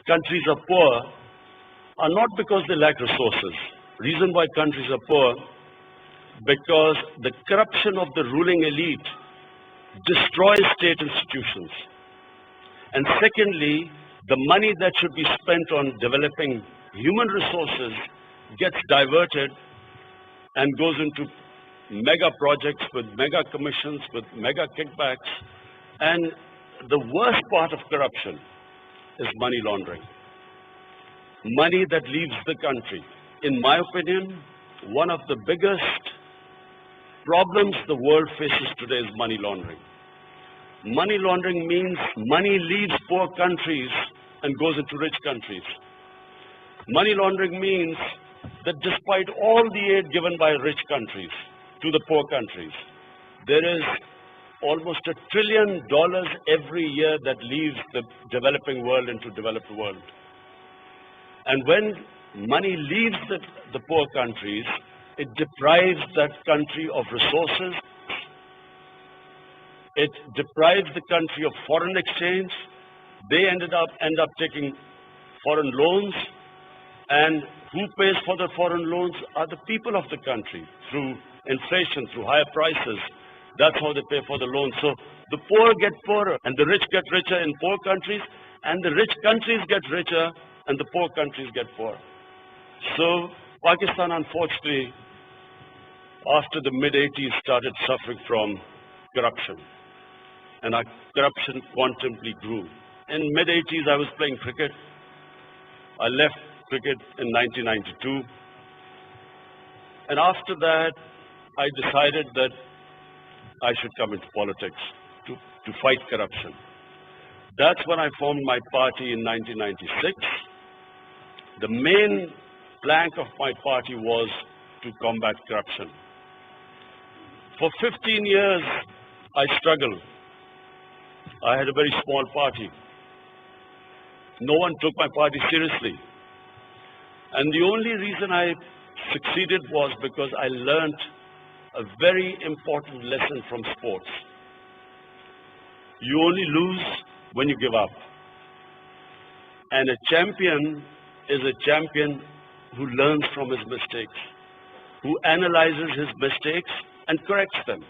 countries are poor are not because they lack resources. Reason why countries are poor, because the corruption of the ruling elite destroys state institutions. And secondly, the money that should be spent on developing human resources gets diverted and goes into mega projects with mega commissions, with mega kickbacks. And the worst part of corruption is money laundering. Money that leaves the country. In my opinion, one of the biggest problems the world faces today is money laundering. Money laundering means money leaves poor countries and goes into rich countries. Money laundering means that despite all the aid given by rich countries to the poor countries, there is almost $1 trillion every year that leaves the developing world into developed world. And when money leaves the poor countries, it deprives that country of resources. It deprives the country of foreign exchange. They end up taking foreign loans. And who pays for the foreign loans are the people of the country through inflation, through higher prices. That's how they pay for the loans. So the poor get poorer and the rich get richer in poor countries, and the rich countries get richer and the poor countries get poorer. So Pakistan, unfortunately, after the mid-80s started suffering from corruption, and our corruption quantumly grew. In mid-80s, I was playing cricket. I left cricket in 1992. And after that, I decided that I should come into politics to fight corruption. That's when I formed my party in 1996. The main plank of my party was to combat corruption. For 15 years, I struggled. I had a very small party. No one took my party seriously. And the only reason I succeeded was because I learned a very important lesson from sports. You only lose when you give up. And a champion is a champion who learns from his mistakes, who analyzes his mistakes and corrects them.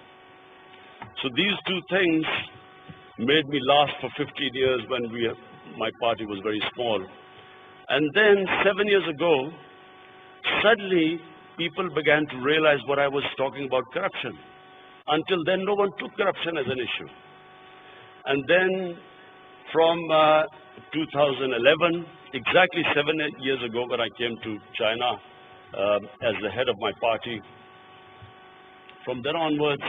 So these two things made me last for 15 years when my party was very small. And then 7 years ago, suddenly people began to realize what I was talking about, corruption. Until then, no one took corruption as an issue. And then from 2011, exactly 7 years ago when I came to China as the head of my party, from then onwards,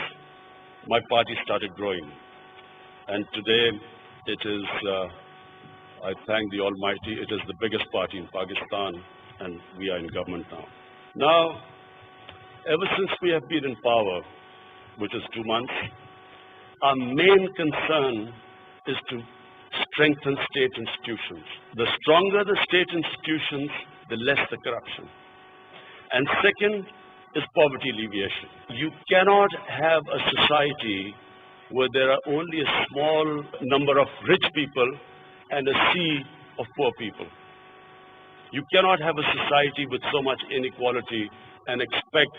my party started growing. And today, it is, I thank the Almighty, it is the biggest party in Pakistan, and we are in government now. Now, ever since we have been in power, which is 2 months, our main concern is to strengthen state institutions. The stronger the state institutions, the less the corruption. And second is poverty alleviation. You cannot have a society where there are only a small number of rich people and a sea of poor people. You cannot have a society with so much inequality and expect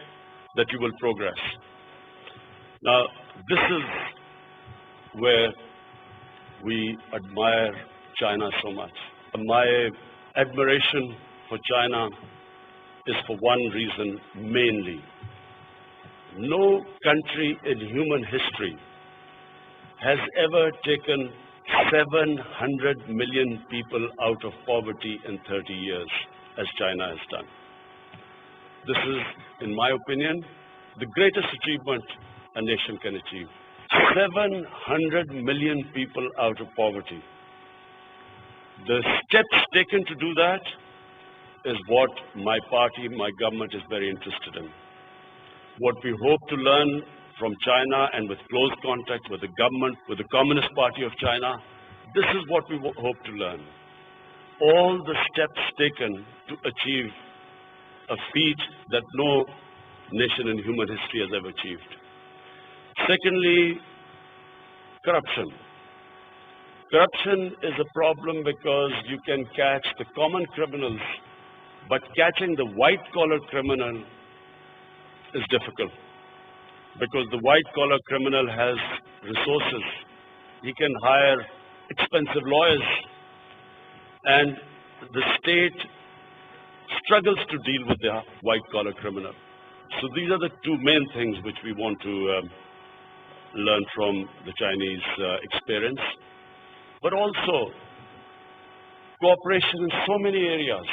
that you will progress. Now, this is where we admire China so much. My admiration for China is for one reason mainly. No country in human history has ever taken 700 million people out of poverty in 30 years, as China has done. This is, in my opinion, the greatest achievement a nation can achieve. 700 million people out of poverty. The steps taken to do that is what my party, my government is very interested in. What we hope to learn from China and with close contact with the government, with the Communist Party of China, this is what we hope to learn. All the steps taken to achieve a feat that no nation in human history has ever achieved. Secondly, corruption. Corruption is a problem because you can catch the common criminals, but catching the white-collar criminal is difficult because the white-collar criminal has resources. He can hire expensive lawyers, and the state struggles to deal with the white-collar criminal. So these are the two main things which we want to learn from the Chinese experience, but also cooperation in so many areas.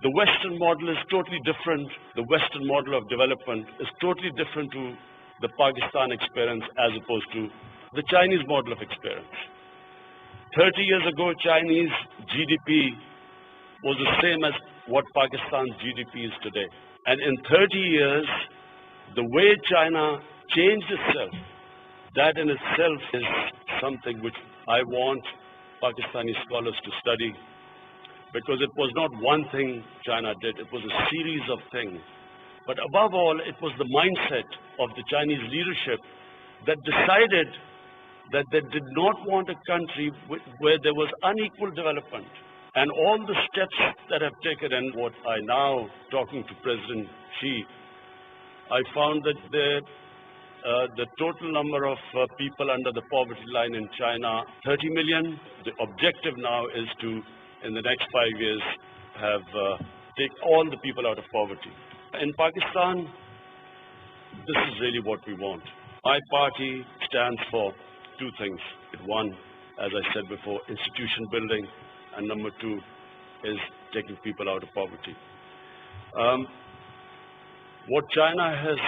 The Western model is totally different. The Western model of development is totally different to the Pakistan experience as opposed to the Chinese model of experience. 30 years ago, Chinese GDP was the same as what Pakistan's GDP is today. And in 30 years, the way China changed itself, that in itself is something which I want Pakistani scholars to study, because it was not one thing China did, it was a series of things. But above all, it was the mindset of the Chinese leadership that decided that they did not want a country where there was unequal development. And all the steps that have taken, and what I now, talking to President Xi, I found that the total number of people under the poverty line in China, 30 million. The objective now is to, in the next 5 years, have take all the people out of poverty. In Pakistan, this is really what we want. My party stands for two things. One, as I said before, institution building, and number two is taking people out of poverty. What China has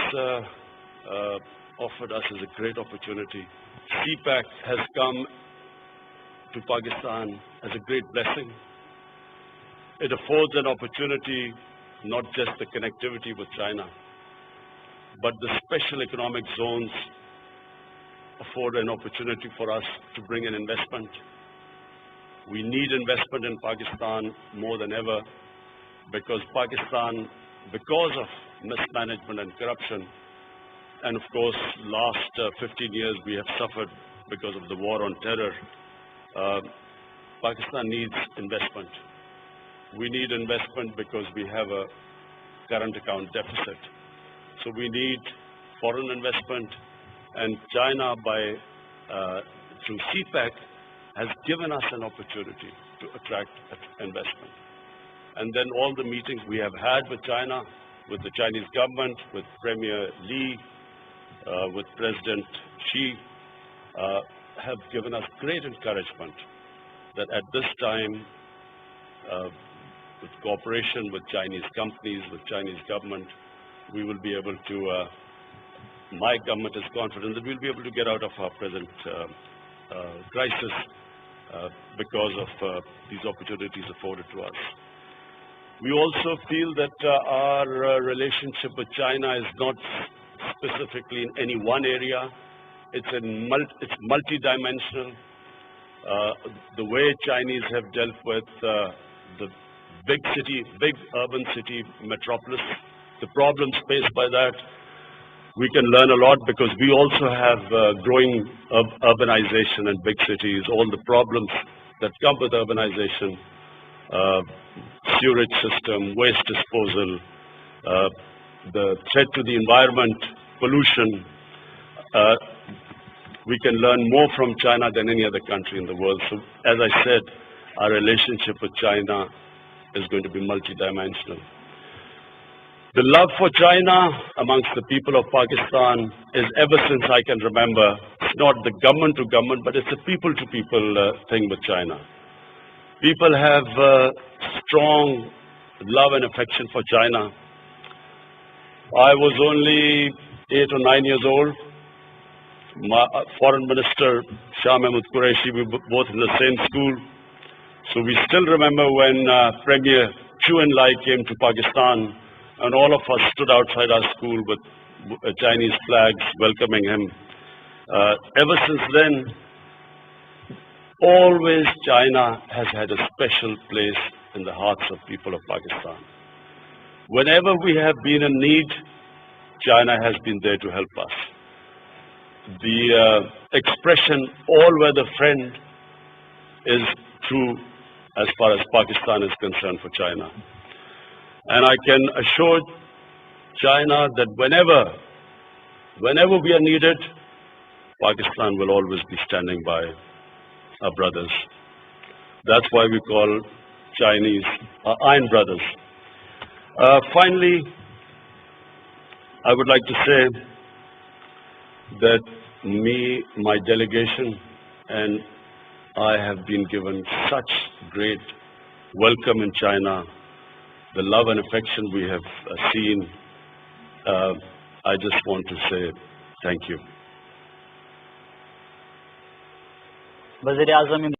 offered us is a great opportunity. CPEC has come to Pakistan as a great blessing. It affords an opportunity, not just the connectivity with China, but the special economic zones afford an opportunity for us to bring in investment. We need investment in Pakistan more than ever, because Pakistan, because of mismanagement and corruption, and of course, last 15 years we have suffered because of the war on terror. Pakistan needs investment. We need investment because we have a current account deficit. So we need foreign investment, and China, through CPEC, has given us an opportunity to attract investment. And then all the meetings we have had with China, with the Chinese government, with Premier Li, with President Xi, have given us great encouragement that at this time, with cooperation with Chinese companies, with Chinese government, we will be able to, my government is confident that we'll be able to get out of our present crisis because of these opportunities afforded to us. We also feel that our relationship with China is not specifically in any one area. It's multi-dimensional. The way Chinese have dealt with the big urban city metropolis, the problems faced by that, we can learn a lot, because we also have growing urbanization in big cities, all the problems that come with urbanization, sewage system, waste disposal, the threat to the environment, pollution. We can learn more from China than any other country in the world. So, as I said, our relationship with China is going to be multidimensional. The love for China amongst the people of Pakistan is, ever since I can remember, it's not the government to government, but it's a people to people thing with China. People have strong love and affection for China. I was only 8 or 9 years old. My Foreign Minister Shah Mahmood Qureshi, we were both in the same school. So we still remember when Premier Chu En-lai came to Pakistan, and all of us stood outside our school with Chinese flags welcoming him. Ever since then, always China has had a special place in the hearts of people of Pakistan. Whenever we have been in need, China has been there to help us. the expression all-weather friend is true as far as Pakistan is concerned for China. And I can assure China that whenever we are needed, Pakistan will always be standing by our brothers. That's why we call Chinese Iron Brothers. Finally, I would like to say that my delegation, and I have been given such great welcome in China, the love and affection we have seen. I just want to say thank you. वज़ीर-ए-आज़म